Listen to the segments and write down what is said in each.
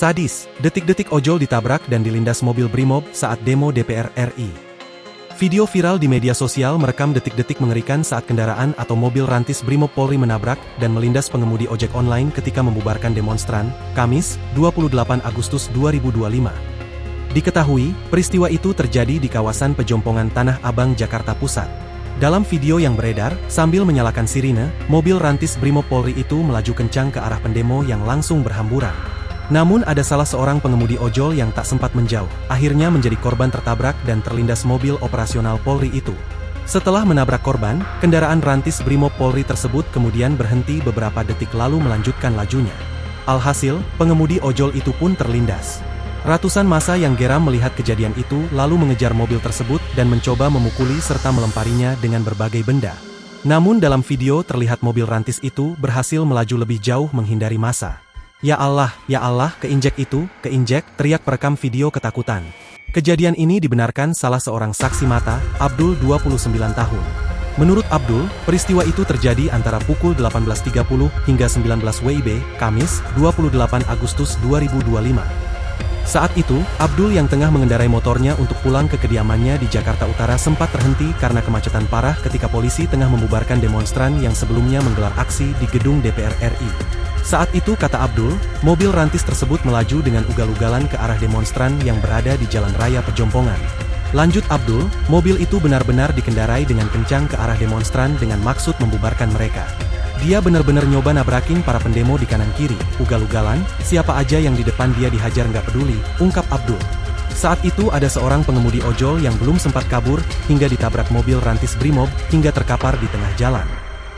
Sadis, detik-detik ojol ditabrak dan dilindas mobil Brimob saat demo DPR RI. Video viral di media sosial merekam detik-detik mengerikan saat kendaraan atau mobil rantis Brimob Polri menabrak dan melindas pengemudi ojek online ketika membubarkan demonstran, Kamis, 28 Agustus 2025. Diketahui, peristiwa itu terjadi di kawasan Pejompongan Tanah Abang, Jakarta Pusat. Dalam video yang beredar, sambil menyalakan sirine, mobil rantis Brimob Polri itu melaju kencang ke arah pendemo yang langsung berhamburan. Namun ada salah seorang pengemudi ojol yang tak sempat menjauh, akhirnya menjadi korban tertabrak dan terlindas mobil operasional Polri itu. Setelah menabrak korban, kendaraan rantis Brimob Polri tersebut kemudian berhenti beberapa detik lalu melanjutkan lajunya. Alhasil, pengemudi ojol itu pun terlindas. Ratusan massa yang geram melihat kejadian itu lalu mengejar mobil tersebut dan mencoba memukuli serta melemparinya dengan berbagai benda. Namun dalam video terlihat mobil rantis itu berhasil melaju lebih jauh menghindari massa. Ya Allah, keinjek itu, keinjek, teriak perekam video ketakutan. Kejadian ini dibenarkan salah seorang saksi mata, Abdul 29 tahun. Menurut Abdul, peristiwa itu terjadi antara pukul 18.30 hingga 19 WIB, Kamis, 28 Agustus 2025. Saat itu, Abdul yang tengah mengendarai motornya untuk pulang ke kediamannya di Jakarta Utara sempat terhenti karena kemacetan parah ketika polisi tengah membubarkan demonstran yang sebelumnya menggelar aksi di gedung DPR RI. Saat itu kata Abdul, mobil rantis tersebut melaju dengan ugal-ugalan ke arah demonstran yang berada di Jalan Raya Pejompongan. Lanjut Abdul, mobil itu benar-benar dikendarai dengan kencang ke arah demonstran dengan maksud membubarkan mereka. Dia benar-benar nyoba nabrakin para pendemo di kanan kiri, ugal-ugalan, siapa aja yang di depan dia dihajar nggak peduli, ungkap Abdul. Saat itu ada seorang pengemudi ojol yang belum sempat kabur, hingga ditabrak mobil rantis Brimob, hingga terkapar di tengah jalan.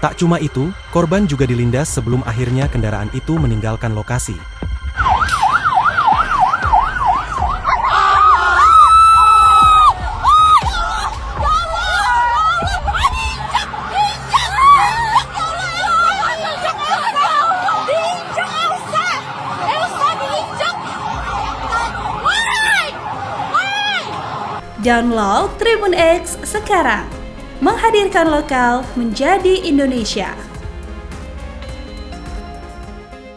Tak cuma itu, korban juga dilindas sebelum akhirnya kendaraan itu meninggalkan lokasi. Download Tribun X sekarang, menghadirkan lokal menjadi Indonesia.